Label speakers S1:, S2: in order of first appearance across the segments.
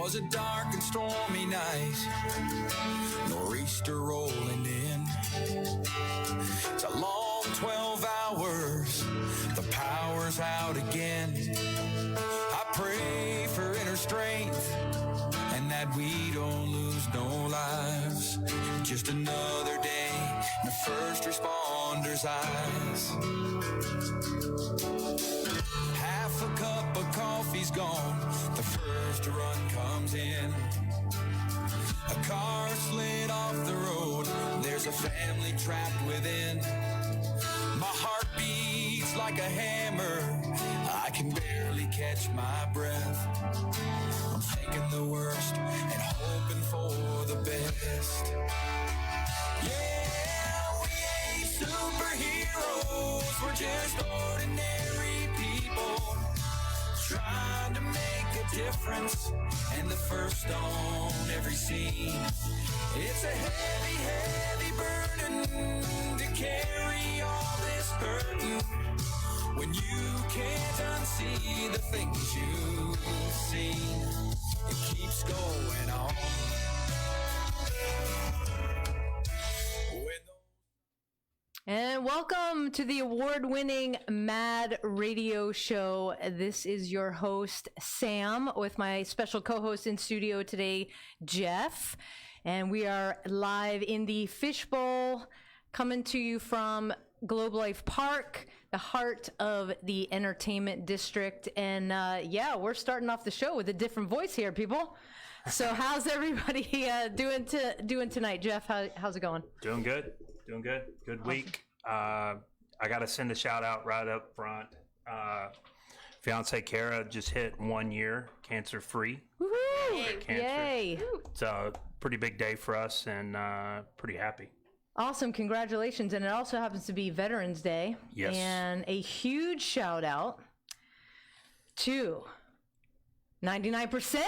S1: was a dark and stormy night, nor'easter rolling in. It's a long 12 hours, the power's out again. I pray for inner strength and that we don't lose no lives. Just another day in the first responders' eyes. Half a cup of coffee's gone, the first run comes in. A car slid off the road, there's a family trapped within. My heart beats like a hammer, I can barely catch my breath. I'm thinking the worst and hoping for the best. Yeah, we ain't superheroes, we're just ordinary people trying to make a difference, and the first on every scene. It's a heavy, heavy burden to carry all this burden when you can't unsee the things you've seen. It keeps going on.
S2: And welcome to the award-winning Mad Radio Show. This is your host, Sam, with my special co-host in studio today, Jeff. And we are live in the Fishbowl, coming to you from Globe Life Park, the heart of the entertainment district. And yeah, we're starting off the show with a different voice here, people. So how's everybody doing tonight? Jeff, how's it going?
S3: Doing good. Good week. I got to send a shout out right up front. Fiance Kara just hit 1 year cancer free.
S2: Woohoo! Yay!
S3: It's a pretty big day for us, and pretty happy.
S2: Awesome, congratulations. And it also happens to be Veterans Day.
S3: Yes.
S2: And a huge shout out to 99%.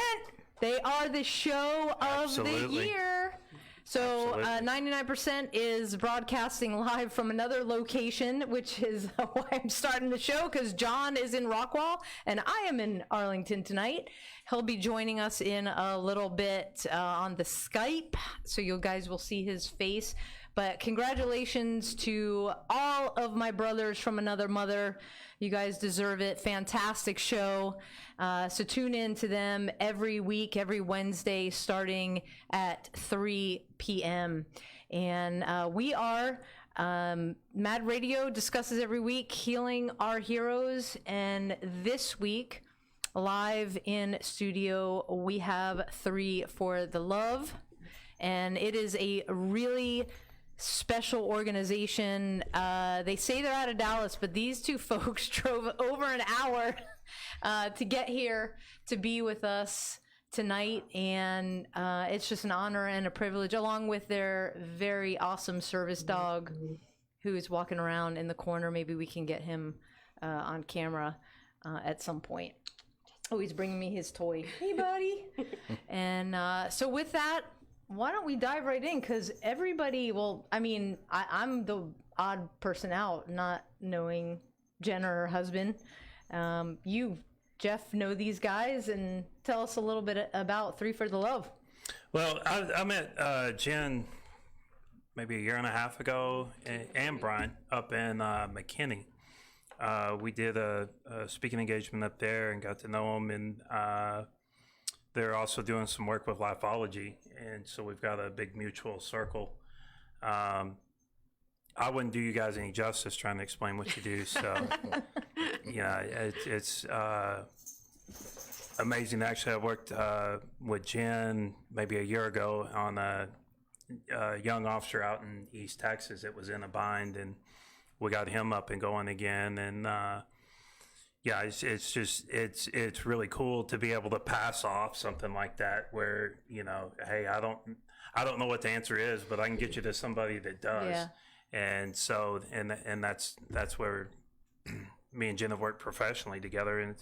S2: They are the show of
S3: Absolutely.
S2: the year. So 99% is broadcasting live from another location, which is why I'm starting the show, because John is in Rockwall and I am in Arlington tonight. He'll be joining us in a little bit on the Skype, so you guys will see his face. But congratulations to all of my brothers from another mother. You guys deserve it. Fantastic show. So tune in to them every week, every Wednesday, starting at 3 p.m. And we are, Mad Radio discusses every week healing our heroes. And this week, live in studio, we have 3 for the Love. And it is a really special organization. They say they're out of Dallas, but these two folks drove over an hour to get here to be with us tonight, and it's just an honor and a privilege, along with their very awesome service dog who is walking around in the corner. Maybe we can get him on camera at some point. Oh, he's bringing me his toy. Hey, buddy. And so with that, why don't we dive right in? Because everybody, well, I mean, I'm the odd person out, not knowing Jen or her husband. You, Jeff, know these guys, and tell us a little bit about 3 for the Love.
S3: Well, I met Jen maybe a year and a half ago, and Brian up in McKinney. We did a speaking engagement up there and got to know them, and they're also doing some work with Lifeology, and so we've got a big mutual circle. I wouldn't do you guys any justice trying to explain what you do, so yeah, it's amazing. Actually, I worked with Jen maybe a year ago on a young officer out in East Texas that was in a bind, and we got him up and going again, and yeah, it's really cool to be able to pass off something like that, where, you know, hey, I don't know what the answer is, but I can get you to somebody that does.
S2: Yeah.
S3: And so, and that's where me and Jen have worked professionally together, and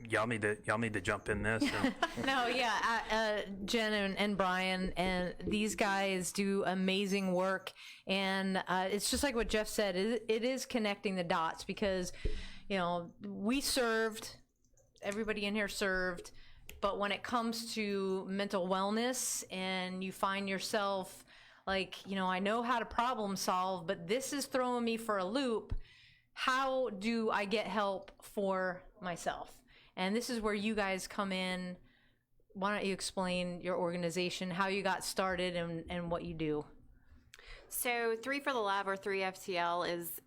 S3: y'all need to jump in this. And
S2: No, yeah, Jen and Brian and these guys do amazing work, and it's just like what Jeff said. It is connecting the dots, because, you know, we served, everybody in here served. But when it comes to mental wellness and you find yourself like, I know how to problem solve, but this is throwing me for a loop. How do I get help for myself? And this is where you guys come in. Why don't you explain your organization, how you got started, and what you do?
S4: So 3 for the Love, or 3FTL, is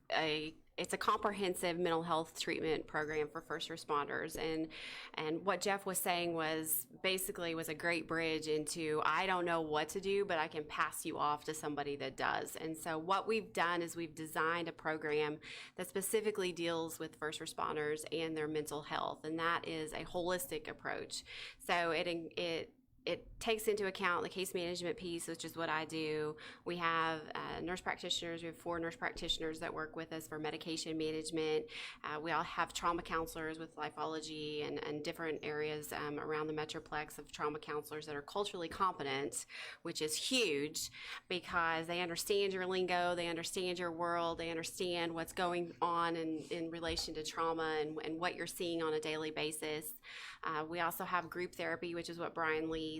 S4: it's a comprehensive mental health treatment program for first responders. And what Jeff was saying was basically was a great bridge into, I don't know what to do, but I can pass you off to somebody that does. And so what we've done is we've designed a program that specifically deals with first responders and their mental health. And that is a holistic approach. So it takes into account the case management piece, which is what I do. We have nurse practitioners. We have 4 nurse practitioners that work with us for medication management. We all have trauma counselors with lifeology and different areas around the Metroplex of trauma counselors that are culturally competent, which is huge because they understand your lingo, they understand your world, they understand what's going on in relation to trauma and what you're seeing on a daily basis. We also have group therapy, which is what Brian leads,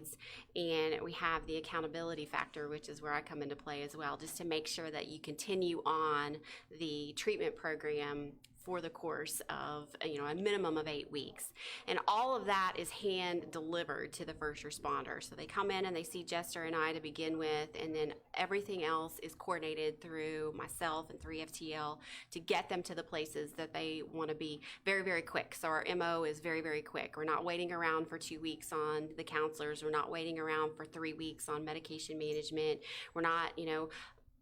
S4: and we have the accountability factor, which is where I come into play as well, just to make sure that you continue on the treatment program for the course of a minimum of 8 weeks. And all of that is hand delivered to the first responder. So they come in and they see Jester and I to begin with, and then everything else is coordinated through myself and 3FTL to get them to the places that they want to be very, very quick. So our MO is very, very quick. We're not waiting around for 2 weeks on the counselors. We're not waiting around for 3 weeks on medication management. We're not,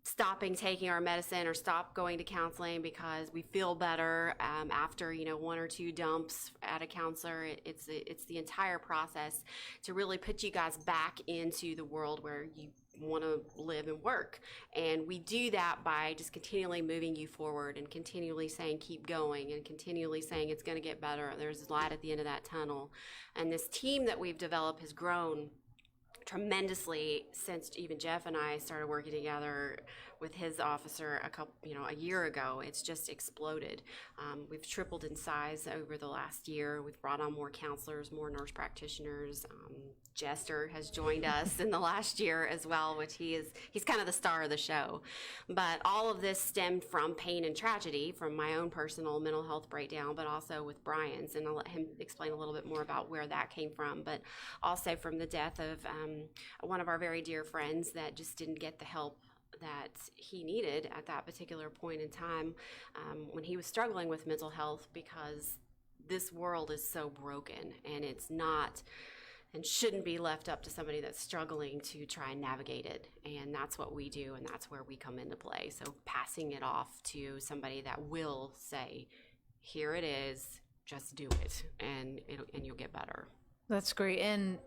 S4: stopping taking our medicine or stop going to counseling because we feel better after 1 or 2 dumps at a counselor. It's the entire process to really put you guys back into the world where you want to live and work. And we do that by just continually moving you forward and continually saying keep going and continually saying it's going to get better. There's light at the end of that tunnel. And this team that we've developed has grown tremendously since even Jeff and I started working together with his officer a year ago. It's just exploded. We've tripled in size over the last year. We've brought on more counselors, more nurse practitioners. Jester has joined us in the last year as well, which he's kind of the star of the show. But all of this stemmed from pain and tragedy, from my own personal mental health breakdown, but also with Brian's, and I'll let him explain a little bit more about where that came from, but also from the death of one of our very dear friends that just didn't get the help that he needed at that particular point in time when he was struggling with mental health, because this world is so broken and it's not and shouldn't be left up to somebody that's struggling to try and navigate it. And that's what we do, and that's where we come into play. So passing it off to somebody that will say, here it is, just do it, and you'll get better.
S2: That's great. And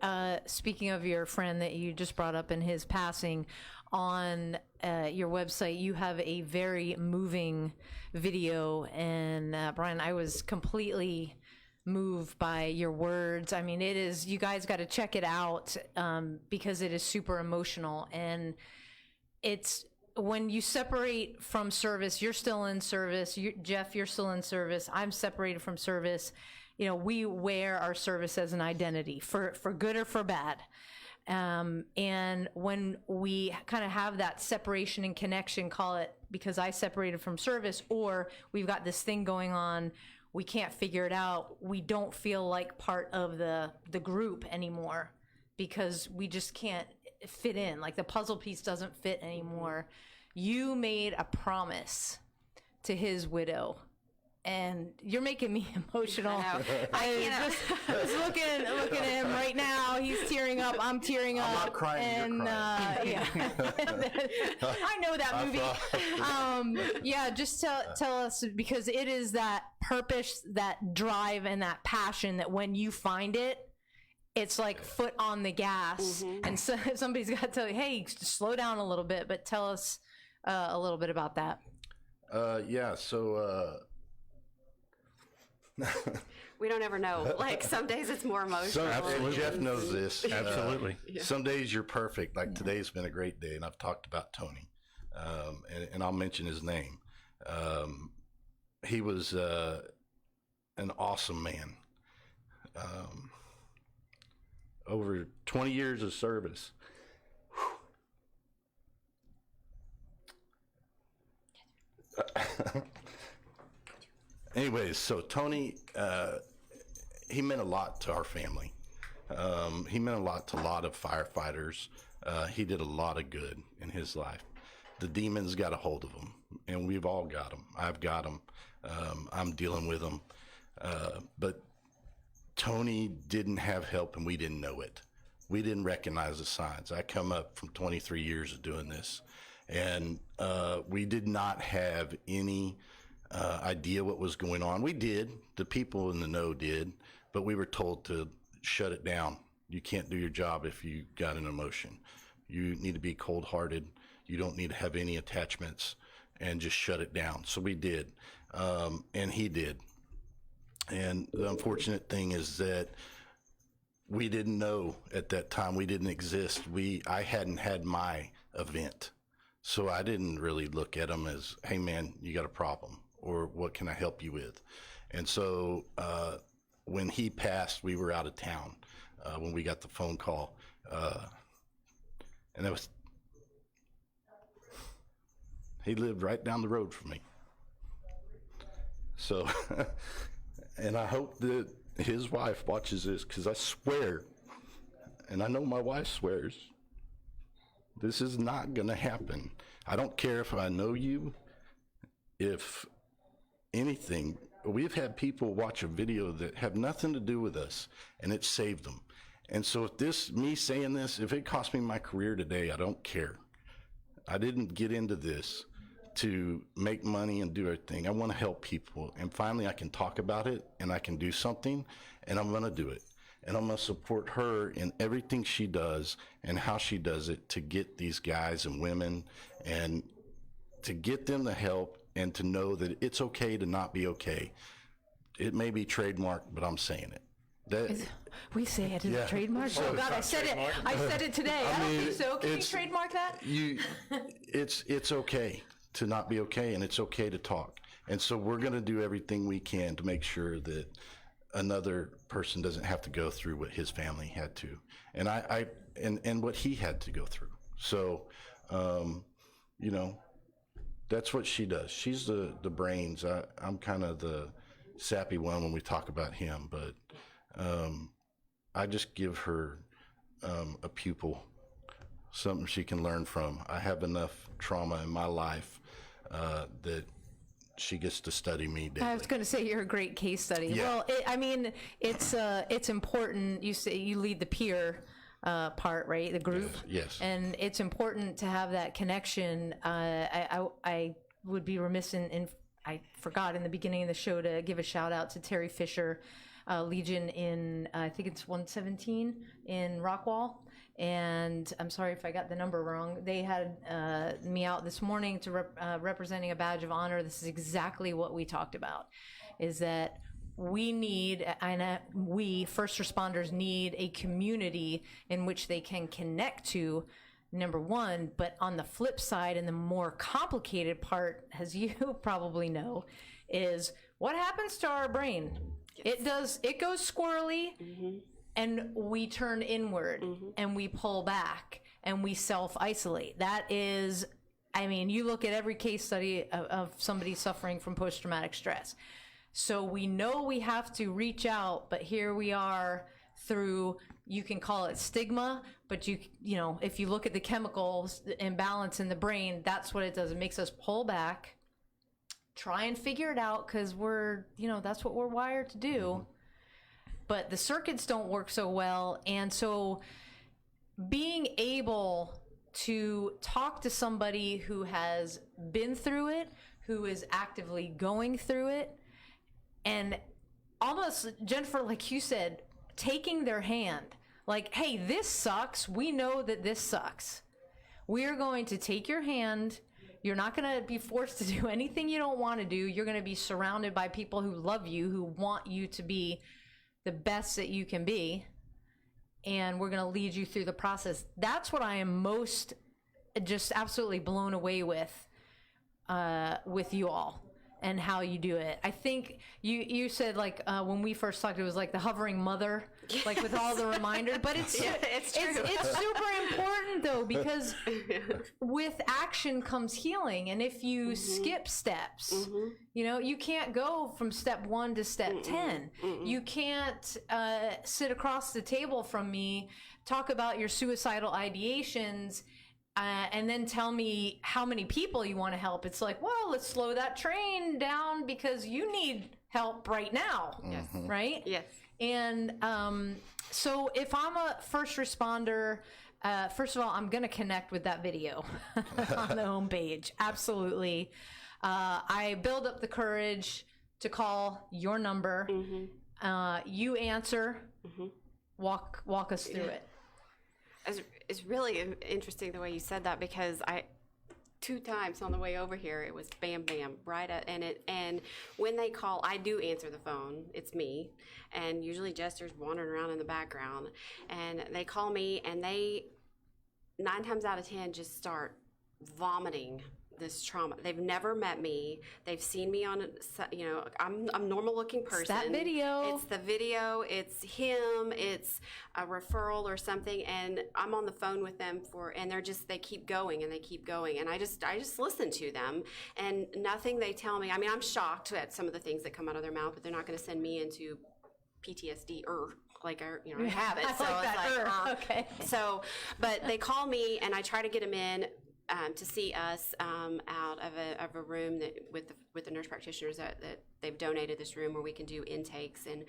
S2: speaking of your friend that you just brought up in his passing, on your website, you have a very moving video. And Brian, I was completely moved by your words. I mean, you guys got to check it out because it is super emotional. And it's when you separate from service, you're still in service. Jeff, you're still in service. I'm separated from service. We wear our service as an identity for good or for bad. And when we kind of have that separation and connection, call it because I separated from service, or we've got this thing going on, we can't figure it out. We don't feel like part of the group anymore because we just can't fit in. Like the puzzle piece doesn't fit anymore. You made a promise to his widow. And you're making me emotional. I just looking at him right now. He's tearing up. I'm tearing up.
S5: I'm not crying.
S2: And
S5: you're crying.
S2: I know that movie. Just tell us, because it is that purpose, that drive, and that passion that when you find it, it's like foot on the gas. Mm-hmm. And so somebody's got to tell you, hey, slow down a little bit. But tell us a little bit about that.
S4: We don't ever know. Like some days it's more emotional.
S5: Absolutely. Jeff knows this.
S3: Absolutely.
S5: Some days you're perfect. Like today's been a great day, and I've talked about Tony, and I'll mention his name. He was an awesome man. over 20 years of service. Anyways, so Tony, he meant a lot to our family. He meant a lot to a lot of firefighters. He did a lot of good in his life. The demons got a hold of him, and we've all got them. I've got them. I'm dealing with them. But Tony didn't have help, and we didn't know it. We didn't recognize the signs. I come up from 23 years of doing this, and we did not have any idea what was going on. We did. The people in the know did, but we were told to shut it down. You can't do your job if you got an emotion. You need to be cold-hearted. You don't need to have any attachments, and just shut it down. So we did, and he did. And the unfortunate thing is that we didn't know at that time. We didn't exist. I hadn't had my event. So I didn't really look at him as, hey man, you got a problem, or what can I help you with? And so when he passed, we were out of town when we got the phone call. And he lived right down the road from me. So, and I hope that his wife watches this, because I swear, and I know my wife swears, this is not going to happen. I don't care if I know you, if anything. We've had people watch a video that have nothing to do with us, and it saved them. And so if me saying this, if it cost me my career today, I don't care. I didn't get into this to make money and do everything. I want to help people. And finally, I can talk about it, and I can do something, and I'm going to do it. And I'm going to support her in everything she does and how she does it to get these guys and women, and to get them the help, and to know that it's okay to not be okay. It may be trademarked, but I'm saying it.
S2: We say it as a trademark.
S5: So
S2: Oh God, I said it. I said it today. I don't think so. Can you trademark that?
S5: It's okay to not be okay, and it's okay to talk. And so we're going to do everything we can to make sure that another person doesn't have to go through what his family had to, and and what he had to go through. So, that's what she does. She's the brains. I'm kind of the sappy one when we talk about him, but I just give her a pupil, something she can learn from. I have enough trauma in my life that she gets to study me daily.
S2: I was going to say you're a great case study.
S5: Yeah.
S2: Well, it's important. You say you lead the peer part, right? The group.
S5: Yes.
S2: And it's important to have that connection. I would be remiss in I forgot in the beginning of the show to give a shout out to Terry Fisher, Legion in I think it's 117 in Rockwall. And I'm sorry if I got the number wrong. They had me out this morning to representing a badge of honor. This is exactly what we talked about, is that we first responders need a community in which they can connect to, number one. But on the flip side, and the more complicated part, as you probably know, is what happens to our brain. Yes. It goes squirrely. Mm-hmm. And we turn inward, mm-hmm. and we pull back, and we self-isolate. That is, you look at every case study of somebody suffering from post-traumatic stress. So we know we have to reach out, but here we are through, you can call it stigma, but if you look at the chemicals imbalance in the brain, that's what it does. It makes us pull back, try and figure it out, because that's what we're wired to do. But the circuits don't work so well. And so being able to talk to somebody who has been through it, who is actively going through it, and almost, Jennifer, like you said, taking their hand, like, hey, this sucks. We know that this sucks. We are going to take your hand. You're not going to be forced to do anything you don't want to do. You're going to be surrounded by people who love you, who want you to be the best that you can be, and we're going to lead you through the process. That's what I am most just absolutely blown away with you all and how you do it. I think you said, like, when we first talked, it was like the hovering mother like with all the reminders. But it's
S4: true.
S2: it's super important though, because with action comes healing, and if you skip steps, you know, you can't go from step 1 to step 10. You can't sit across the table from me, talk about your suicidal ideations, and then tell me how many people you want to help. It's like, well, let's slow that train down because you need help right now.
S4: Yes.
S2: Right?
S4: Yes.
S2: And so if I'm a first responder, first of all, I'm going to connect with that video on the homepage. Absolutely. I build up the courage to call your number. You answer. Walk us through it.
S4: It's really interesting the way you said that, because 2 times on the way over here, it was bam, bam, right at, and when they call, I do answer the phone. It's me, and usually Jester's wandering around in the background, and they call me, and they 9 times out of 10 just start vomiting this trauma. They've never met me. They've seen me on, you know, I'm a normal looking person.
S2: It's that video.
S4: It's the video. It's him. It's a referral or something. And I'm on the phone with them and they keep going and they keep going. And I just listen to them, and nothing they tell me. I mean, I'm shocked at some of the things that come out of their mouth, but they're not going to send me into PTSD I have it. So it's
S2: okay.
S4: So, but they call me, and I try to get them in to see us out of a room that with the nurse practitioners that they've donated this room where we can do intakes, and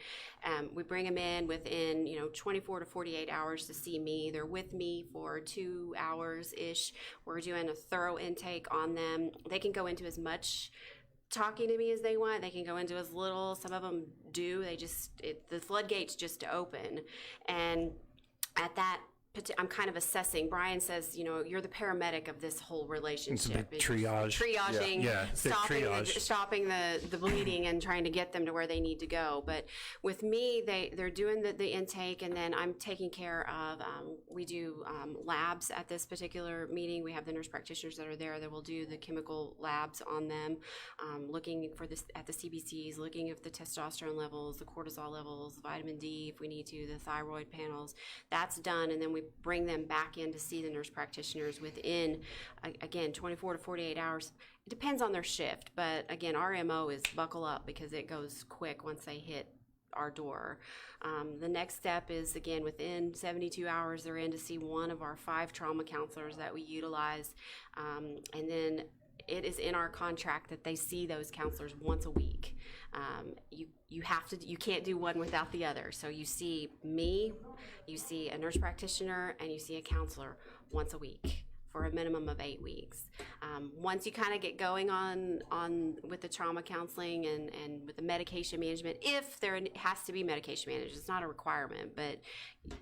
S4: we bring them in within 24 to 48 hours to see me. They're with me for 2 hours ish. We're doing a thorough intake on them. They can go into as much talking to me as they want. They can go into as little. Some of them do. The floodgates just open, and at that, I'm kind of assessing. Brian says, you're the paramedic of this whole relationship.
S3: It's a triaging,
S4: stopping the bleeding and trying to get them to where they need to go. But with me, they're doing the intake, and then I'm taking care of. We do labs at this particular meeting. We have the nurse practitioners that are there that will do the chemical labs on them, looking at the CBCs, looking at the testosterone levels, the cortisol levels, vitamin D if we need to, the thyroid panels. That's done, and then we bring them back in to see the nurse practitioners within, again, 24 to 48 hours. It depends on their shift, but again, our MO is buckle up because it goes quick once they hit our door. The next step is, again, within 72 hours, they're in to see one of our 5 trauma counselors that we utilize, and then it is in our contract that they see those counselors once a week. You can't do one without the other. So you see me, you see a nurse practitioner, and you see a counselor once a week for a minimum of 8 weeks. Once you kind of get going on with the trauma counseling and with the medication management, if there has to be medication management, it's not a requirement, but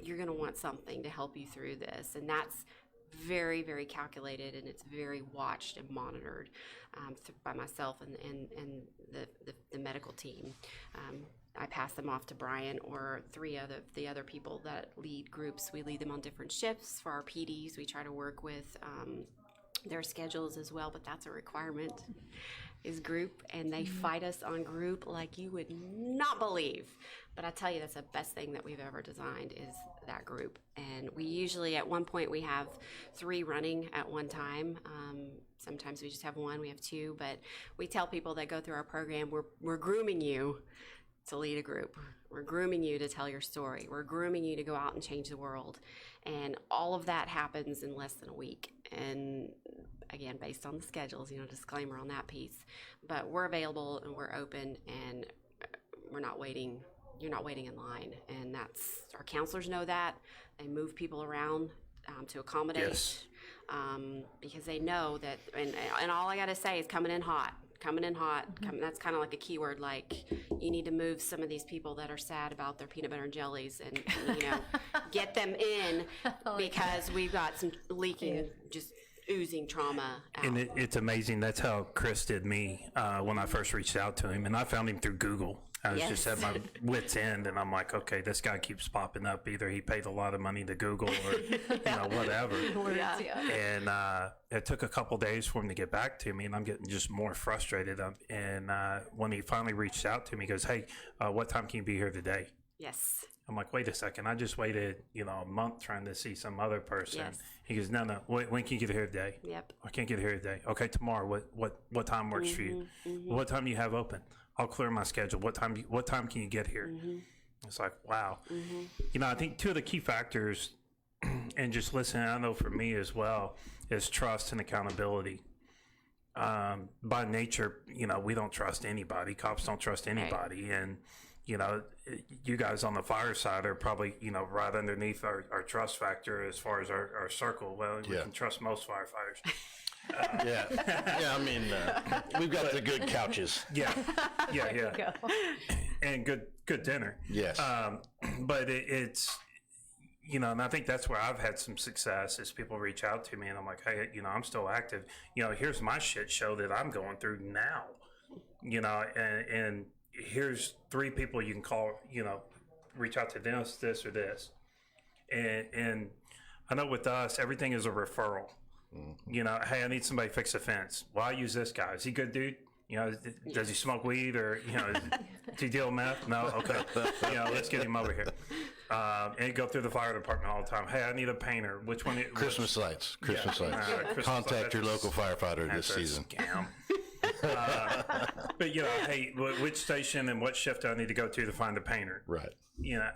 S4: you're going to want something to help you through this, and that's very, very calculated, and it's very watched and monitored by myself and the medical team. I pass them off to Brian or 3 of the other people that lead groups. We lead them on different shifts. For our PDs, we try to work with their schedules as well, but that's a requirement, is group, and they fight us on group like you would not believe. But I tell you, that's the best thing that we've ever designed is that group. And we usually, at one point, we have 3 running at one time. Sometimes we just have 1, we have 2, but we tell people that go through our program, we're grooming you to lead a group. We're grooming you to tell your story. We're grooming you to go out and change the world. And all of that happens in less than a week. And again, based on the schedules, disclaimer on that piece. But we're available and we're open, and we're not waiting. You're not waiting in line. And that's, our counselors know that. They move people around to accommodate.
S3: Yes.
S4: Because they know that, and all I got to say is coming in hot. That's kind of like a keyword, like you need to move some of these people that are sad about their peanut butter and jellies and get them in because we've got some leaking, just oozing trauma out.
S3: And it's amazing. That's how Chris did me when I first reached out to him, and I found him through Google. I was just at my wit's end, and I'm like, okay, this guy keeps popping up. Either he paid a lot of money to Google or whatever. And it took a couple days for him to get back to me, and I'm getting just more frustrated. And when he finally reached out to me, he goes, hey, what time can you be here today?
S4: Yes.
S3: I'm like, wait a second. I just waited, a month trying to see some other person.
S4: Yes.
S3: He goes, no. When can you get here today?
S4: Yep.
S3: I can't get here today. Okay, tomorrow. What time works for you? What time do you have open? I'll clear my schedule. What time can you get here? It's like, wow. I think two of the key factors, and just listening, I know for me as well, is trust and accountability. By nature, we don't trust anybody. Cops don't trust anybody. Right. And, you guys on the fire side are probably, right underneath our trust factor as far as our circle. Well, we can trust most firefighters.
S5: Yeah. I mean, we've got the good couches.
S3: Yeah. And good dinner.
S5: Yes.
S3: But it's, and I think that's where I've had some success is people reach out to me and I'm like, hey, I'm still active. Here's my shit show that I'm going through now, and here's 3 people you can call, reach out to this or this. And I know with us, everything is a referral. Hey, I need somebody to fix a fence. Well, I use this guy. Is he a good dude? Does he smoke weed or, does he deal meth? No? Okay. Let's get him over here. And go through the fire department all the time. Hey, I need a painter. Which one?
S5: Christmas lights. Christmas lights. Contact your local firefighter this season.
S3: Scam. But, hey, which station and what shift do I need to go to find a painter? Right.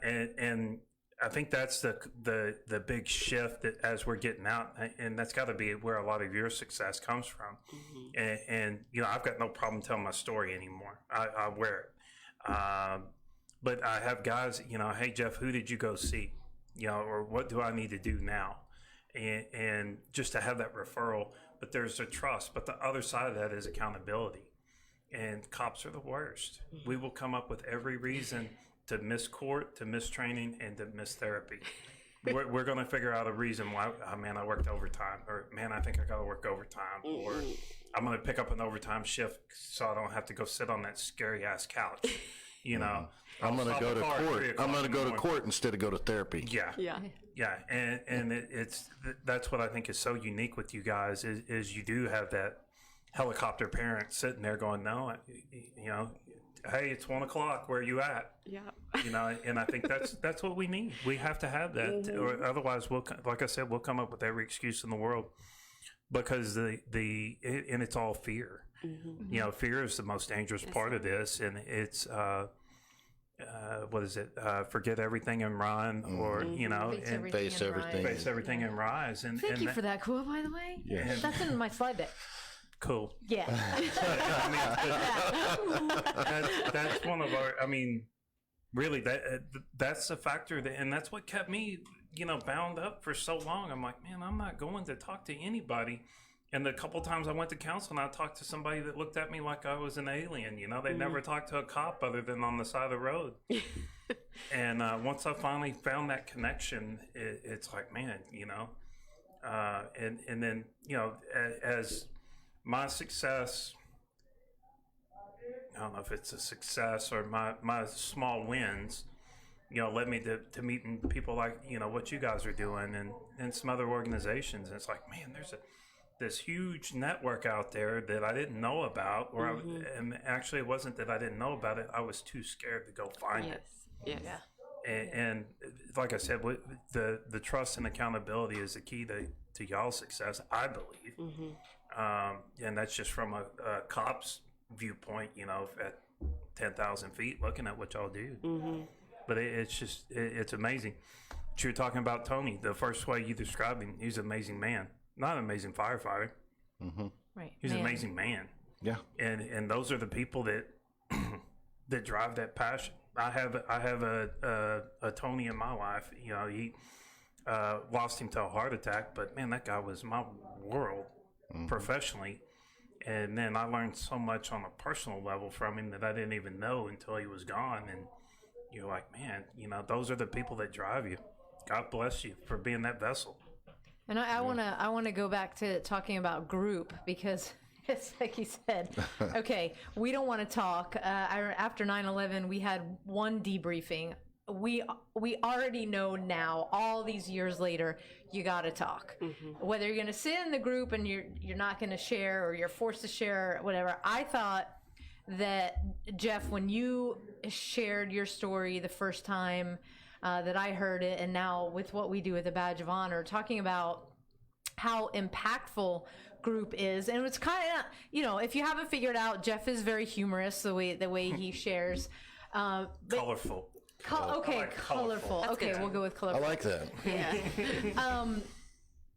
S3: And I think that's the big shift that as we're getting out, and that's got to be where a lot of your success comes from. And I've got no problem telling my story anymore. I wear it. But I have guys, hey, Jeff, who did you go see? Or what do I need to do now? And just to have that referral, but there's a trust. But the other side of that is accountability. And cops are the worst. We will come up with every reason to miss court, to miss training, and to miss therapy. We're going to figure out a reason why, man, I worked overtime, or man, I think I got to work overtime, or I'm going to pick up an overtime shift so I don't have to go sit on that scary ass couch.
S5: I'm going to go to court. I'm going to go to court instead of go to therapy.
S3: Yeah. And that's what I think is so unique with you guys is you do have that helicopter parent sitting there going, no, hey, it's 1 o'clock. Where are you at? Yeah. And I think that's what we need. We have to have that, or otherwise like I said, we'll come up with every excuse in the world because and it's all fear. Fear is the most dangerous part of this, and it's what is it? Forget everything and run, or and
S5: face
S3: everything and rise. And
S2: thank you for that quote, by the way. Yes. That's in my slide deck.
S3: Cool.
S2: Yeah.
S3: That's one of our. Really, that's a factor, and that's what kept me, bound up for so long. I'm like, man, I'm not going to talk to anybody. And the couple times I went to counsel, and I talked to somebody that looked at me like I was an alien. They never talked to a cop other than on the side of the road. And once I finally found that connection, it's like, man, and then as my success, I don't know if it's a success or my small wins, led me to meeting people like, what you guys are doing and some other organizations. And it's like, man, there's this huge network out there that I didn't know about, and actually it wasn't that I didn't know about it. I was too scared to go find it.
S4: Yes.
S3: And like I said, the trust and accountability is the key to y'all's success, I believe. And that's just from a cop's viewpoint, at 10,000 feet, looking at what y'all do. But it's amazing. But you were talking about Tony, the first way you described him, he's an amazing man. Not an amazing firefighter.
S2: Right.
S3: He's an amazing man.
S5: Yeah.
S3: And those are the people that that drive that passion. I have a Tony in my life. He lost him to a heart attack, but man, that guy was my world professionally. And then I learned so much on a personal level from him that I didn't even know until he was gone. And you're like, man, those are the people that drive you. God bless you for being that vessel.
S2: And I want to go back to talking about group, because it's like you said, okay, we don't want to talk. After 9/11, we had one debriefing. We already know now, all these years later, you got to talk. Whether you're going to sit in the group and you're not going to share, or you're forced to share, whatever. I thought that, Jeff, when you shared your story the first time, that I heard it, and now with what we do with the Badge of Honor, talking about how impactful group is. And it's kind of, if you haven't figured out, Jeff is very humorous the way he shares.
S3: Colorful.
S2: Okay,
S3: like
S2: colorful. Okay, we'll go with
S5: I
S2: colorful.
S5: like that.
S4: Yeah.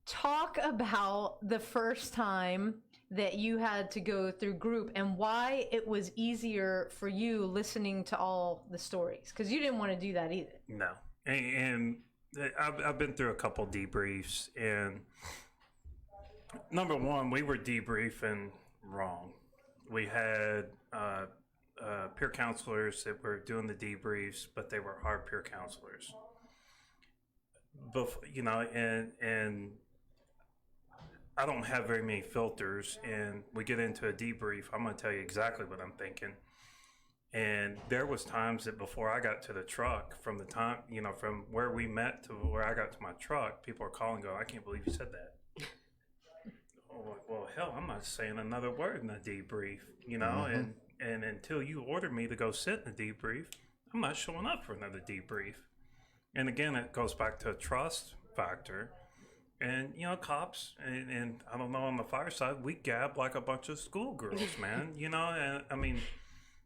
S2: Talk about the first time that you had to go through group and why it was easier for you listening to all the stories, because you didn't want to do that either.
S3: No. And I've been through a couple debriefs, and number one, we were debriefing wrong. We had peer counselors that were doing the debriefs, but they were hard peer counselors. And I don't have very many filters, and we get into a debrief, I'm going to tell you exactly what I'm thinking. And there was times that before I got to the truck, from the time, from where we met to where I got to my truck, people are calling, going, I can't believe you said that. Well, hell, I'm not saying another word in the debrief, and until you order me to go sit in the debrief, I'm not showing up for another debrief. And again, it goes back to a trust factor. And, cops, and I don't know, on the fire side, we gab like a bunch of schoolgirls, man, and I mean,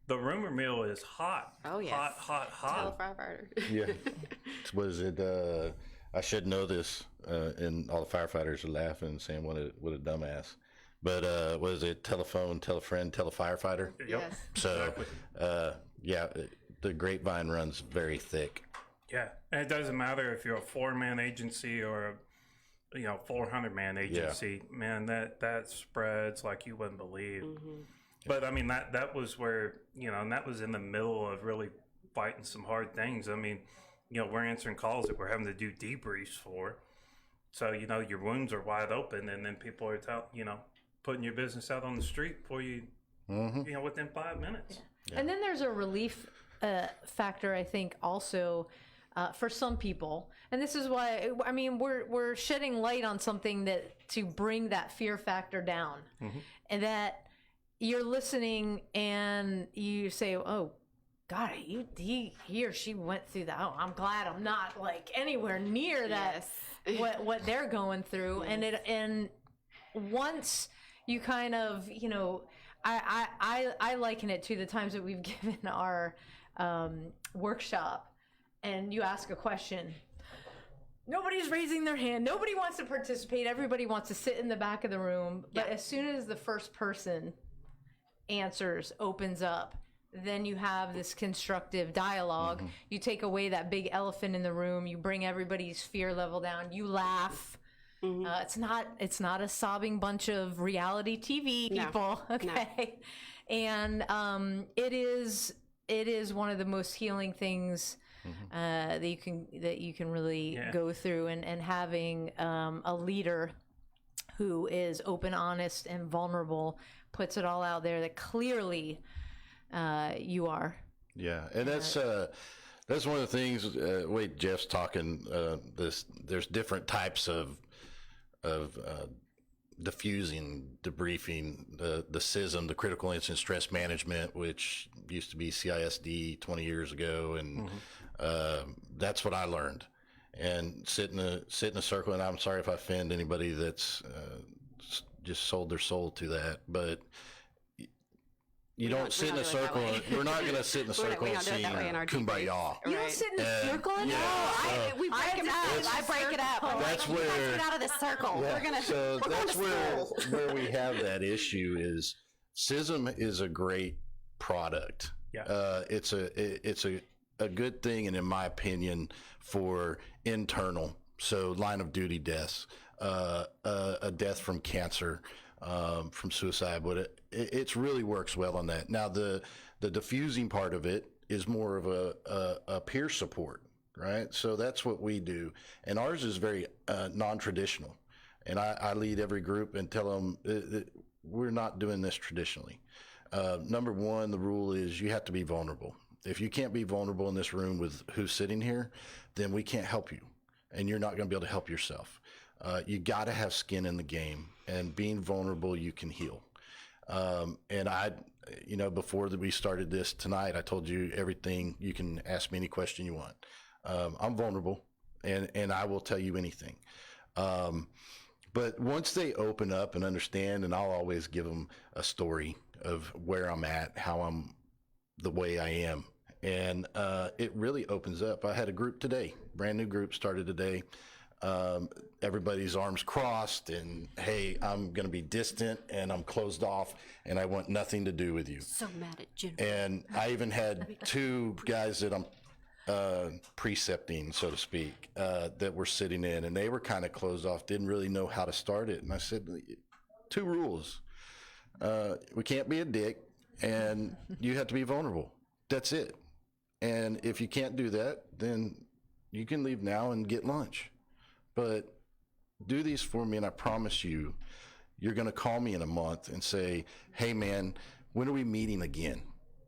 S3: the rumor mill is hot.
S4: Oh, yes.
S3: Hot.
S4: Tell a firefighter.
S5: Yeah. Was it, I should know this, and all the firefighters are laughing and saying, what a dumbass. But was it telephone, tell a friend, tell a firefighter?
S3: Yep.
S4: Yes.
S5: So, the grapevine runs very thick.
S3: Yeah, and it doesn't matter if you're a 4-man agency or a 400-man agency. Yeah. Man, that spreads like you wouldn't believe. Mm-hmm. But I mean, that was where, and that was in the middle of really fighting some hard things. I mean, we're answering calls that we're having to do debriefs for. So, your wounds are wide open, and then people are putting your business out on the street for you, within 5 minutes.
S2: Yeah. And then there's a relief factor, I think, also for some people. And this is why, I mean, we're shedding light on something to bring that fear factor down. Mm-hmm. And that you're listening and you say, oh, God, he or she went through that. Oh, I'm glad I'm not like anywhere near that, what they're going through. Yes. And once you kind of, I liken it to the times that we've given our workshop, and you ask a question. Nobody's raising their hand. Nobody wants to participate. Everybody wants to sit in the back of the room. But as soon as the first person answers, opens up, then you have this constructive dialogue. Mm-hmm. You take away that big elephant in the room. You bring everybody's fear level down. You laugh. Mm-hmm. It's not a sobbing bunch of reality TV people. No. Okay. No. And it is one of the most healing things that you can really go through, and having a leader who is open, honest, and vulnerable, puts it all out there that clearly you are. Yeah, and that's one of the things. Wait, Jeff's talking. There's different types of diffusing, debriefing, the CISM, the critical incident stress management, which used to be CISD 20 years ago, and that's what I learned. And sit in a circle, and I'm sorry if I offend anybody that's just sold their soul to that, but you don't sit in a circle. We're not going to sit in a circle and sing Kumbaya. You don't sit in a circle?
S4: No, we break it up. I break it up.
S5: That's where
S4: get out of the circle.
S5: Yeah. So that's where we have that issue. Is CISM is a great product. Yeah. It's a good thing, and in my opinion, for internal, so line of duty deaths, a death from cancer, from suicide, but it really works well on that. Now the diffusing part of it is more of a peer support, right? So that's what we do, and ours is very non-traditional. And I lead every group and tell them we're not doing this traditionally. Number one, the rule is you have to be vulnerable. If you can't be vulnerable in this room with who's sitting here, then we can't help you, and you're not going to be able to help yourself. You got to have skin in the game, and being vulnerable, you can heal. And before we started this tonight, I told you everything. You can ask me any question you want. I'm vulnerable, and I will tell you anything. But once they open up and understand, and I'll always give them a story of where I'm at, how I'm the way I am. And it really opens up. I had a group today, brand new group started today. Everybody's arms crossed and, hey, I'm going to be distant and I'm closed off and I want nothing to do with you.
S4: So mad at Jennifer.
S5: And I even had two guys that I'm precepting, so to speak, that were sitting in, and they were kind of closed off, didn't really know how to start it. And I said, 2 rules. We can't be a dick, and you have to be vulnerable. That's it. And if you can't do that, then you can leave now and get lunch. But do these for me, and I promise you, you're going to call me in a month and say, hey, man, when are we meeting again?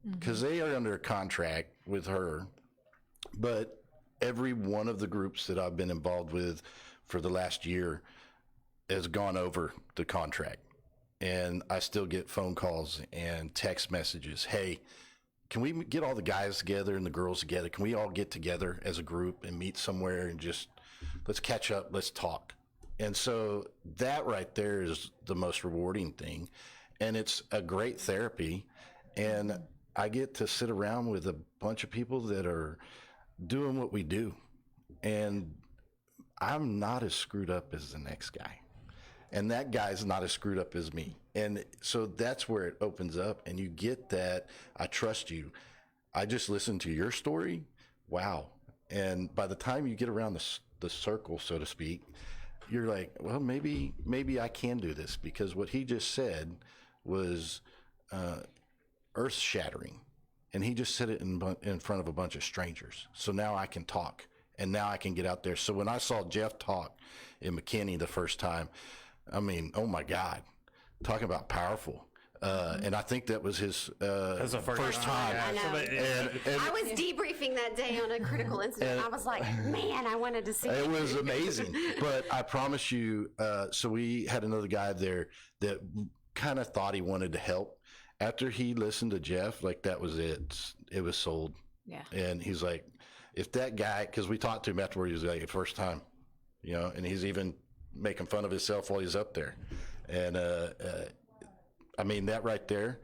S5: Because they are under a contract with her. But every one of the groups that I've been involved with for the last year has gone over the contract. And I still get phone calls and text messages. Hey, can we get all the guys together and the girls together? Can we all get together as a group and meet somewhere and just let's catch up, let's talk. And so that right there is the most rewarding thing. And it's a great therapy. And I get to sit around with a bunch of people that are doing what we do. And I'm not as screwed up as the next guy. And that guy's not as screwed up as me. And so that's where it opens up and you get that, I trust you. I just listened to your story. Wow. And by the time you get around the circle, so to speak, you're like, well, maybe I can do this, because what he just said was earth shattering. And he just said it in front of a bunch of strangers. So now I can talk, and now I can get out there. So when I saw Jeff talk in McKinney the first time, I mean, oh my God, talking about powerful. And I think that was his first time.
S4: I know.
S5: And
S4: I was debriefing that day on a critical incident. I was like, man, I wanted to see it.
S5: It was amazing. But I promise you, so we had another guy there that kind of thought he wanted to help. After he listened to Jeff, like that was it. It was sold.
S2: Yeah.
S5: And he's like, if that guy, because we talked to him afterwards, he was like, first time, you know, and he's even making fun of himself while he's up there. And, I mean, that right there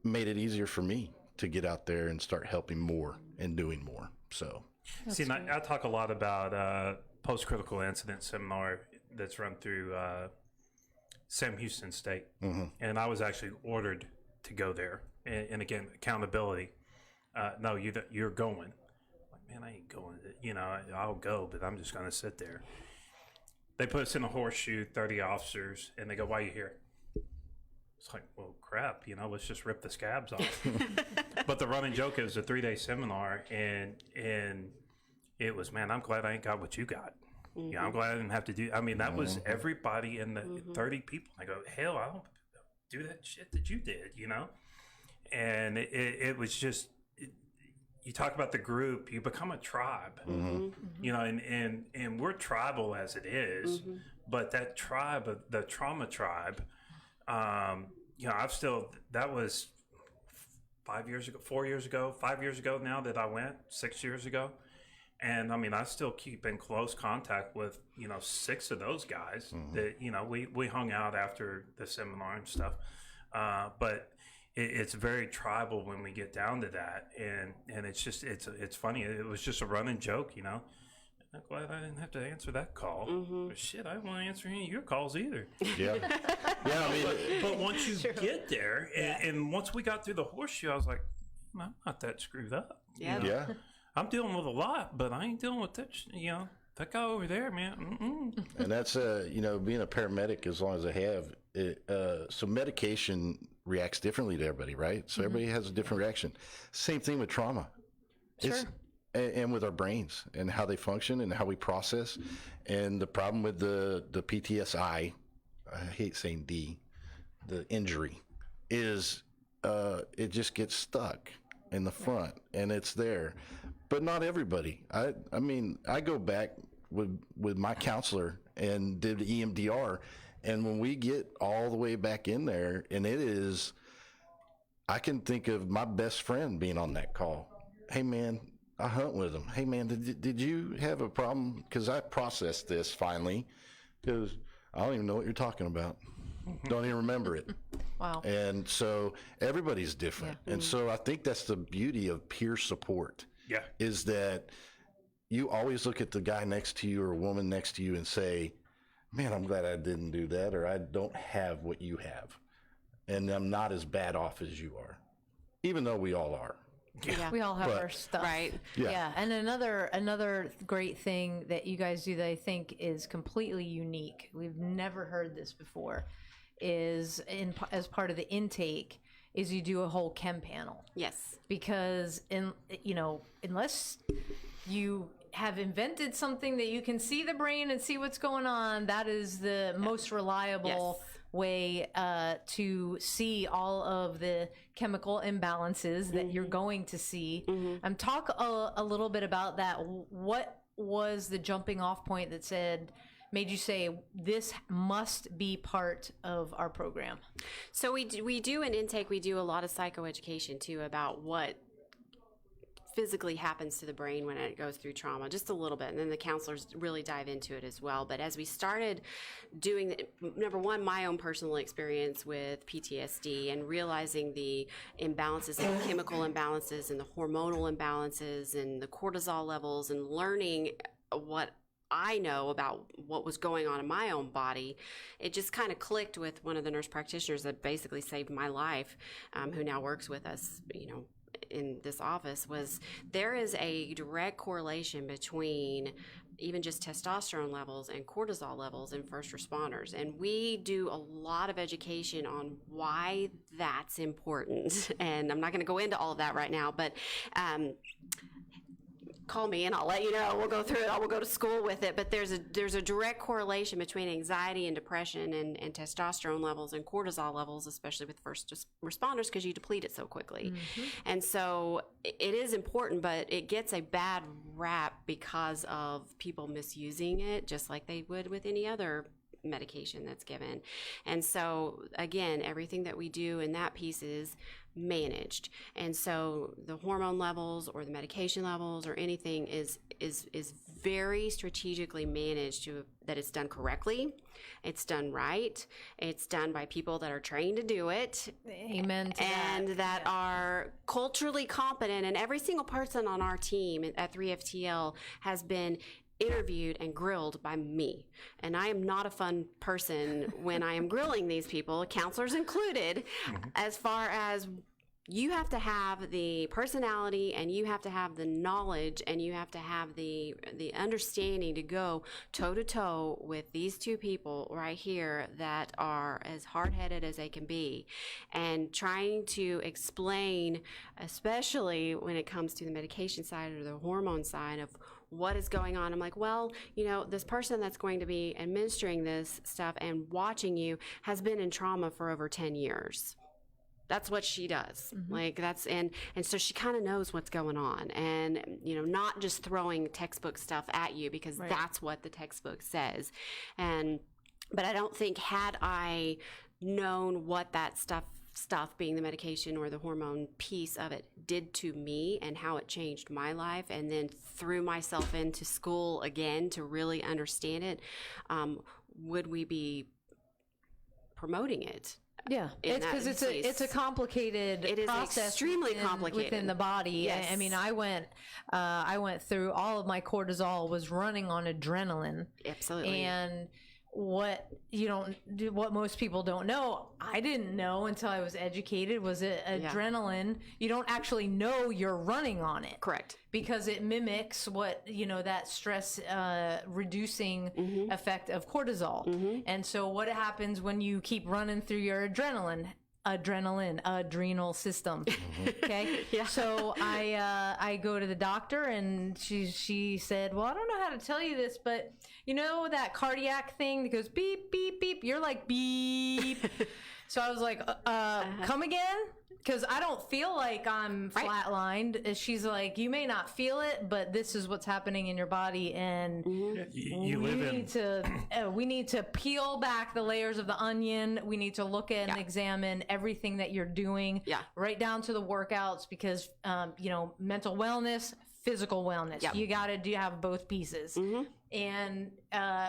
S5: made it easier for me to get out there and start helping more and doing more. So,
S3: see, and I talk a lot about post-critical incident seminar that's run through Sam Houston State. Mm-hmm. And I was actually ordered to go there. And again, accountability. No, you're going. Like, man, I ain't going. You know, I'll go, but I'm just going to sit there. They put us in a horseshoe, 30 officers, and they go, why are you here? It's like, well, crap, you know, let's just rip the scabs off. But the running joke, it was a 3-day seminar, and it was, man, I'm glad I ain't got what you got. Mm-hmm. Yeah, I'm glad I didn't have to do. I mean, that was everybody in the 30 people. I go, hell, I don't do that shit that you did, you know? And it was just, you talk about the group, you become a tribe, you know, and we're tribal as it is, but that tribe, the trauma tribe, you know, that was 5 years ago, 4 years ago, 5 years ago now that I went, 6 years ago. And I mean, I still keep in close contact with, you know, 6 of those guys that, you know, we hung out after the seminar and stuff. But it's very tribal when we get down to that. And it's just, it's funny. It was just a running joke, you know. I'm glad I didn't have to answer that call. But shit, I don't want to answer any of your calls either.
S5: yeah. Yeah, I mean,
S3: but once you get there, and once we got through the horseshoe, I was like, I'm not that screwed up.
S4: Yeah.
S5: yeah.
S3: I'm dealing with a lot, but I ain't dealing with that, you know, that guy over there, man.
S5: And that's, you know, being a paramedic as long as I have, so medication reacts differently to everybody, right? So everybody has a different reaction. Same thing with trauma.
S2: Sure.
S5: And with our brains and how they function and how we process. And the problem with the PTSI, I hate saying the injury, is it just gets stuck in the front and it's there. But not everybody. I mean, I go back with my counselor and did EMDR, and when we get all the way back in there, and it is, I can think of my best friend being on that call. Hey man, I hunt with them. Hey, man, did you have a problem? Because I processed this finally, because I don't even know what you're talking about. Don't even remember it.
S2: Wow.
S5: And so everybody's different. Yeah. And so I think that's the beauty of peer support.
S3: Yeah.
S5: Is that you always look at the guy next to you or a woman next to you and say, man, I'm glad I didn't do that, or I don't have what you have. And I'm not as bad off as you are, even though we all are.
S2: Yeah. We all have our stuff.
S4: Right.
S2: Yeah. And another great thing that you guys do that I think is completely unique, we've never heard this before, is as part of the intake, is you do a whole chem panel.
S4: Yes.
S2: Because unless you have invented something that you can see the brain and see what's going on, that is the most reliable way to see all of the chemical imbalances that you're going to see. Talk a little bit about that. What was the jumping off point that made you say this must be part of our program?
S4: So we do an intake. We do a lot of psychoeducation too about what physically happens to the brain when it goes through trauma, just a little bit, and then the counselors really dive into it as well. But as we started doing number one, my own personal experience with PTSD and realizing the imbalances and chemical imbalances and the hormonal imbalances and the cortisol levels, and learning what I know about what was going on in my own body, it just kind of clicked with one of the nurse practitioners that basically saved my life, who now works with us, in this office. Was there is a direct correlation between even just testosterone levels and cortisol levels in first responders. And we do a lot of education on why that's important. And I'm not going to go into all of that right now, but call me and I'll let you know. We'll go through it. We'll go to school with it. But there's a direct correlation between anxiety and depression and testosterone levels and cortisol levels, especially with first responders, because you deplete it so quickly. And so it is important, but it gets a bad rap because of people misusing it, just like they would with any other medication that's given. And so again, everything that we do in that piece is managed. And so the hormone levels or the medication levels or anything is very strategically managed to that it's done correctly, it's done right, it's done by people that are trained to do it.
S2: Amen to
S4: and that are culturally competent. And every single person on our team at 3FTL has been interviewed and grilled by me. And I am not a fun person when I am grilling these people, counselors included, as far as you have to have the personality and you have to have the knowledge and you have to have the understanding to go toe to toe with these two people right here that are as hard-headed as they can be, and trying to explain, especially when it comes to the medication side or the hormone side of what is going on. I'm like, well, this person that's going to be administering this stuff and watching you has been in trauma for over 10 years. That's what she does. And so she kind of knows what's going on, and, not just throwing textbook stuff at you because that's what the textbook says. But I don't think, had I known what that stuff being the medication or the hormone piece of it did to me and how it changed my life, and then threw myself into school again to really understand it, would we be promoting it?
S2: Yeah, it's because it's a complicated process.
S4: It is extremely complicated
S2: within the body.
S4: Yes.
S2: I mean, I went through all of my cortisol was running on adrenaline.
S4: Absolutely.
S2: And what most people don't know, I didn't know until I was educated, was it adrenaline. You don't actually know you're running on it.
S4: Correct.
S2: Because it mimics what, that stress reducing effect of cortisol. And so what happens when you keep running through your adrenal system. Okay.
S4: Yeah.
S2: So I go to the doctor and she said, well, I don't know how to tell you this, but that cardiac thing that goes beep, beep, beep, you're like beep. So I was like, come again? Because I don't feel like I'm flatlined. She's like, you may not feel it, but this is what's happening in your body, and we need to peel back the layers of the onion. We need to look at and examine everything that you're doing, right down to the workouts, because mental wellness, physical wellness.
S4: Yep.
S2: You got to have both pieces. And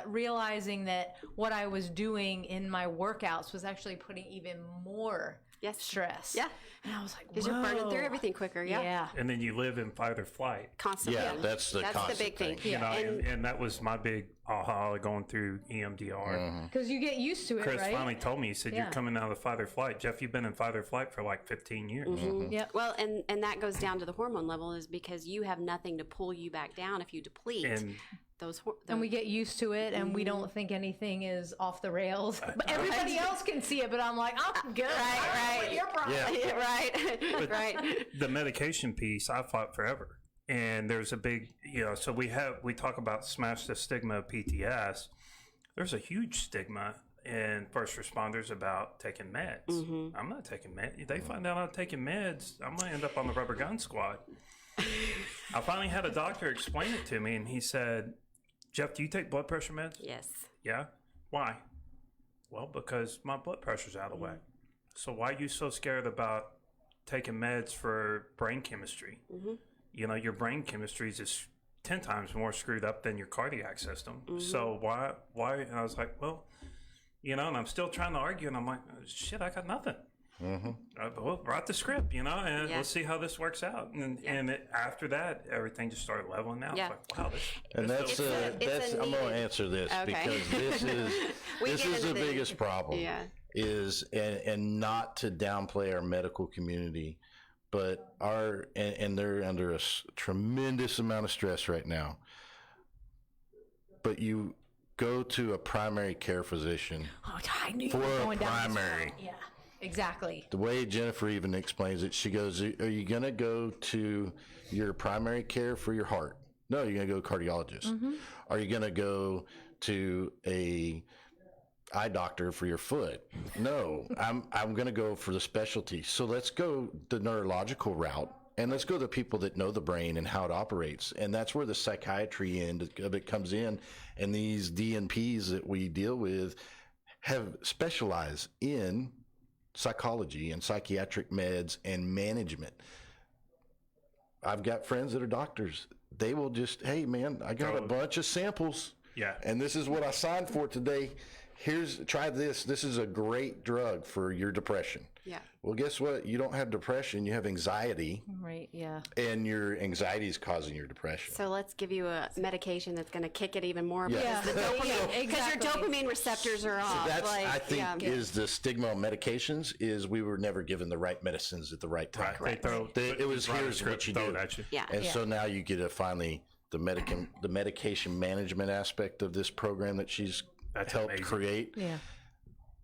S2: realizing that what I was doing in my workouts was actually putting even more stress.
S4: Yeah.
S2: And I was like,
S4: Because you're burning through
S2: whoa.
S4: everything quicker. Yeah.
S2: Yeah.
S3: And then you live in fight or flight.
S4: Constantly.
S5: Yeah, that's the constant
S4: big thing.
S5: thing.
S3: You know, and that was my big aha going through EMDR.
S2: Because you get used to it,
S3: Chris
S2: right?
S3: finally told me, he said,
S2: Yeah.
S3: you're coming out of fight or flight. Jeff, you've been in fight or flight for like 15 years.
S2: Yep.
S4: Well, and that goes down to the hormone level is because you have nothing to pull you back down if you deplete
S3: And
S2: And we get used to it, and we don't think anything is off the rails. But everybody else can see it, but I'm like, I'm good.
S4: Right.
S2: Your problem.
S5: Yeah.
S4: right. Right.
S3: the medication piece, I fought forever. And there's a big, so we talk about smash the stigma of PTS. There's a huge stigma in first responders about taking meds. I'm not taking meds. They find out I'm taking meds, I'm going to end up on the rubber gun squad. I finally had a doctor explain it to me, and he said, Jeff, do you take blood pressure meds?
S4: Yes.
S3: Yeah. Why? Well, because my blood pressure's out of whack. So why are you so scared about taking meds for brain chemistry? Your brain chemistry is just 10 times more screwed up than your cardiac system. So why? And I was like, well, and I'm still trying to argue, and I'm like, shit, I got nothing. Well, write the script, and let's see how this works out. And after that, everything just started leveling out.
S4: Yeah.
S3: It's like, wow,
S5: And that's I'm going to answer this because this is the biggest problem.
S4: Yeah.
S5: Is and not to downplay our medical community, but and they're under a tremendous amount of stress right now. But you go to a primary care physician
S2: I knew you
S5: for
S2: were
S5: a
S2: going down this
S5: primary.
S2: road. Yeah, exactly.
S5: The way Jennifer even explains it, she goes, are you going to go to your primary care for your heart? No, you're going to go to a cardiologist. Are you going to go to a eye doctor for your foot? No, I'm going to go for the specialty. So let's go the neurological route, and let's go to the people that know the brain and how it operates. And that's where the psychiatry end of it comes in. And these DNPs that we deal with have specialized in psychology and psychiatric meds and management. I've got friends that are doctors. They will just, hey man, I got a bunch of samples.
S3: Yeah.
S5: And this is what I signed for today. Try this. This is a great drug for your depression.
S4: Yeah.
S5: Well, guess what? You don't have depression. You have anxiety,
S2: Right, yeah.
S5: and your anxiety is causing your depression.
S4: So let's give you a medication that's going to kick it even more
S5: Yeah.
S4: because your dopamine receptors are off.
S5: That's, I think, is the stigma on medications is we were never given the right medicines at the right time.
S3: Right.
S5: It was here's what you do.
S4: Yeah.
S5: And so now you get to finally the medication management aspect of this program that she's helped
S3: amazing.
S5: create.
S2: Yeah.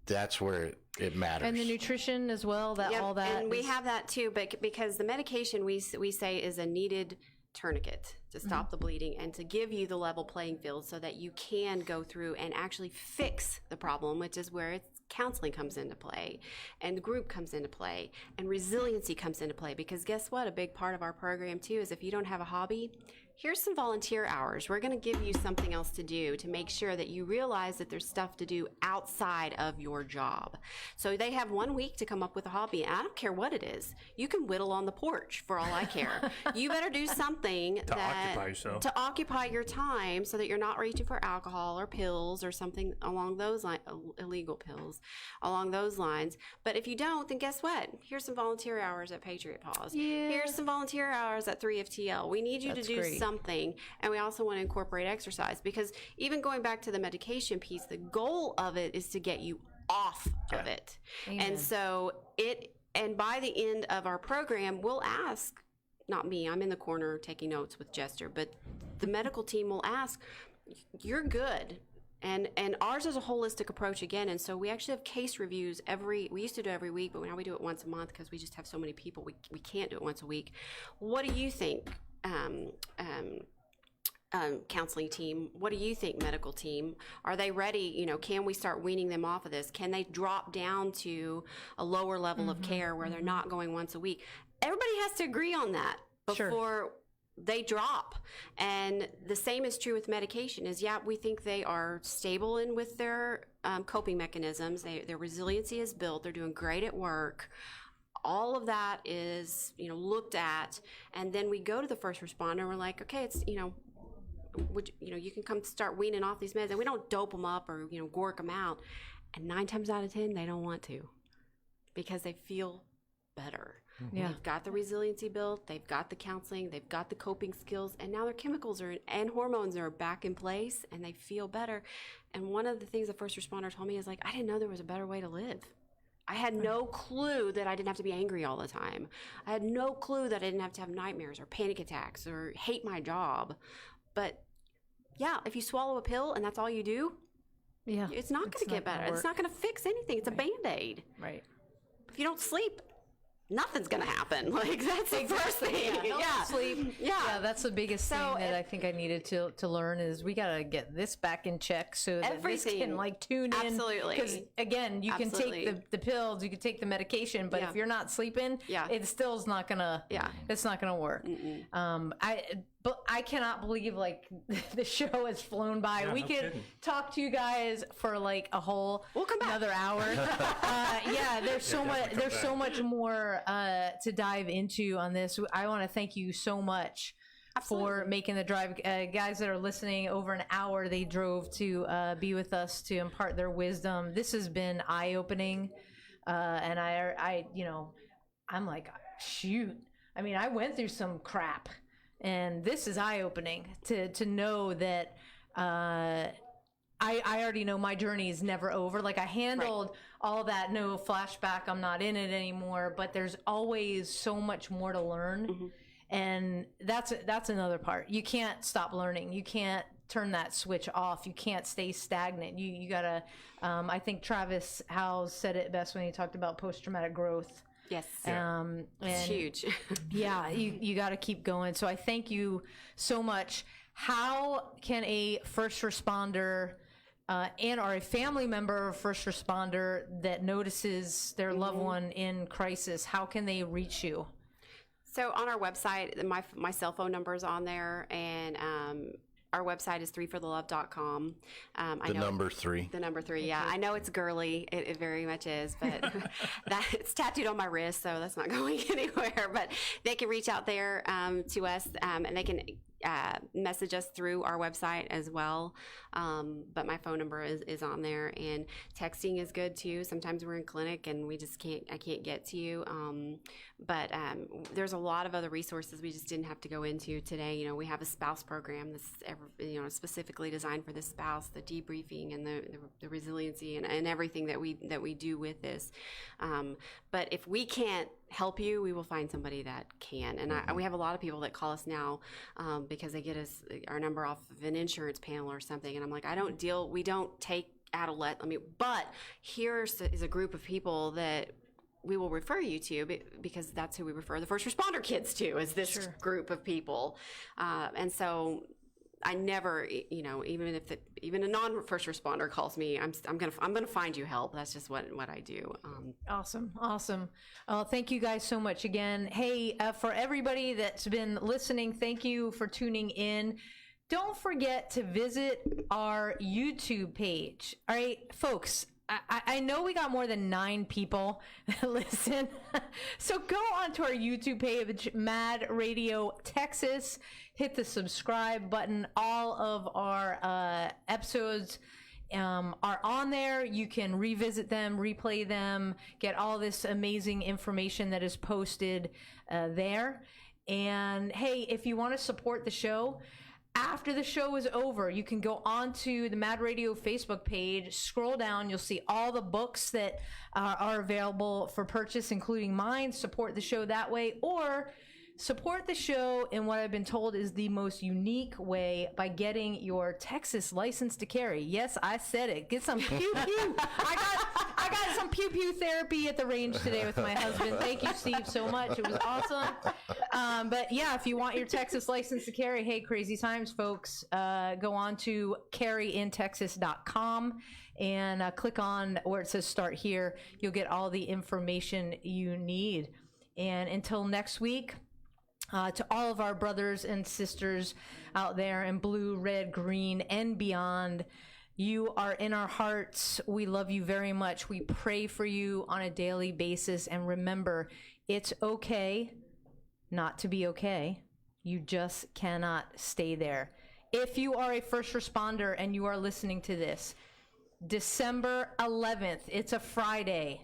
S5: That's where it matters.
S2: And the nutrition as well,
S4: Yep,
S2: all that.
S4: and we have that too, but because the medication we say is a needed tourniquet to stop the bleeding and to give you the level playing field so that you can go through and actually fix the problem, which is where counseling comes into play and the group comes into play and resiliency comes into play. Because guess what? A big part of our program too is if you don't have a hobby, here's some volunteer hours. We're going to give you something else to do to make sure that you realize that there's stuff to do outside of your job. So they have 1 week to come up with a hobby. And I don't care what it is. You can whittle on the porch for all I care. You better do something
S3: To occupy yourself.
S4: to occupy your time so that you're not reaching for alcohol or pills or something along those lines, illegal pills along those lines. But if you don't, then guess what? Here's some volunteer hours at Patriot Paws.
S2: Yeah.
S4: Here's some volunteer hours at 3FTL. We need you
S2: That's
S4: to do
S2: great.
S4: something, and we also want to incorporate exercise because even going back to the medication piece, the goal of it is to get you off of it.
S2: Amen.
S4: And so and by the end of our program, we'll ask, not me, I'm in the corner taking notes with Jester, but the medical team will ask, you're good. And ours is a holistic approach again. And so we actually have case reviews we used to do every week, but now we do it once a month because we just have so many people. We can't do it once a week. What do you think, counseling team? What do you think, medical team? Are they ready? Can we start weaning them off of this? Can they drop down to a lower level of care where they're not going once a week? Everybody has to agree on that before they drop. And the same is true with medication is, we think they are stable in with their coping mechanisms. Their resiliency is built. They're doing great at work. all of that is, looked at, and then we go to the first responder and we're like, okay, it's, you can come start weaning off these meds, and we don't dope them up or, gork them out. And 9 times out of 10, they don't want to, because they feel better.
S2: Yeah.
S4: They've got the resiliency built, they've got the counseling, they've got the coping skills, and now their chemicals and hormones are back in place, and they feel better. And one of the things the first responder told me is like, I didn't know there was a better way to live. I had no clue that I didn't have to be angry all the time. I had no clue that I didn't have to have nightmares or panic attacks or hate my job. But yeah, if you swallow a pill and that's all you do, it's not going to get better. It's not going to fix anything. It's a Band-Aid.
S2: Right.
S4: If you don't sleep, nothing's going to happen. Like, that's the first thing.
S2: Yeah. Sleep. Yeah, that's the biggest thing that I think I needed to learn is we got to get this back in check so that this can tune in.
S4: Absolutely.
S2: Because again, you can take the pills, you can take the medication, but if you're not sleeping, it still is not gonna. It's not gonna work. But I cannot believe the show has flown by.
S3: Yeah,
S2: we
S3: no
S2: could
S3: kidding.
S2: talk to you guys for a whole another hour. There's so much. There's so much more to dive into on this. I want to thank you so much for making the drive. Guys that are listening, over an hour they drove to be with us to impart their wisdom. This has been eye-opening, and I'm like, shoot. I mean, I went through some crap. And this is eye-opening to know that I already know my journey is never over. Like, I handled all that, no flashback, I'm not in it anymore, but there's always so much more to learn. Mm-hmm. And that's another part. You can't stop learning. You can't turn that switch off. You can't stay stagnant. You gotta, I think Travis Howes said it best when he talked about post-traumatic growth.
S4: Yes.
S2: It's
S4: huge.
S2: Yeah, you got to keep going. So I thank you so much. How can a first responder or a family member of a first responder that notices their loved one in crisis, how can they reach you?
S4: So on our website, my cell phone number is on there, and our website is 3forthelove.com.
S5: The number 3.
S4: The number 3, yeah. I know it's girly. It very much is, but it's tattooed on my wrist, so that's not going anywhere. But they can reach out there to us, and they can message us through our website as well. But my phone number is on there, and texting is good too. Sometimes we're in clinic and I can't get to you. But there's a lot of other resources we just didn't have to go into today. We have a spouse program that's specifically designed for the spouse, the debriefing and the resiliency and everything that we do with this. But if we can't help you, we will find somebody that can. And we have a lot of people that call us now because they get our number off of an insurance panel or something. And I'm like, we don't take but here is a group of people that we will refer you to, because that's who we refer the first responder kids to, is this group of people. And so I never, even a non-first responder calls me, I'm gonna find you help. That's just what I do.
S2: Awesome. Thank you guys so much again. Hey, for everybody that's been listening, thank you for tuning in. Don't forget to visit our YouTube page. All right, folks. I know we got more than 9 people that listen. So go onto our YouTube page, Mad Radio Texas. Hit the subscribe button. All of our episodes are on there. You can revisit them, replay them, get all this amazing information that is posted there. And hey, if you want to support the show, after the show is over, you can go onto the Mad Radio Facebook page, scroll down, you'll see all the books that are available for purchase, including mine. Support the show that way, or support the show in what I've been told is the most unique way, by getting your Texas license to carry. Yes, I said it. Get some pew pew. I got some pew pew therapy at the range today with my husband. Thank you, Steve, so much. It was awesome. But yeah, if you want your Texas license to carry, hey, crazy times, folks. Go on to carryintexas.com and click on where it says start here. You'll get all the information you need. And until next week, to all of our brothers and sisters out there in blue, red, green, and beyond, You are in our hearts. We love you very much. We pray for you on a daily basis. And remember, it's okay not to be okay. You just cannot stay there. If you are a first responder and you are listening to this, December 11th, it's a Friday,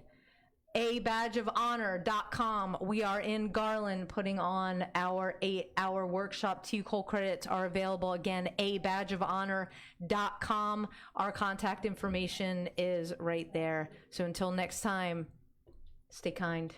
S2: abadgeofhonor.com. We are in Garland putting on our 8-hour workshop. 2 cold credits are available. Again, abadgeofhonor.com. Our contact information is right there. So until next time, stay kind.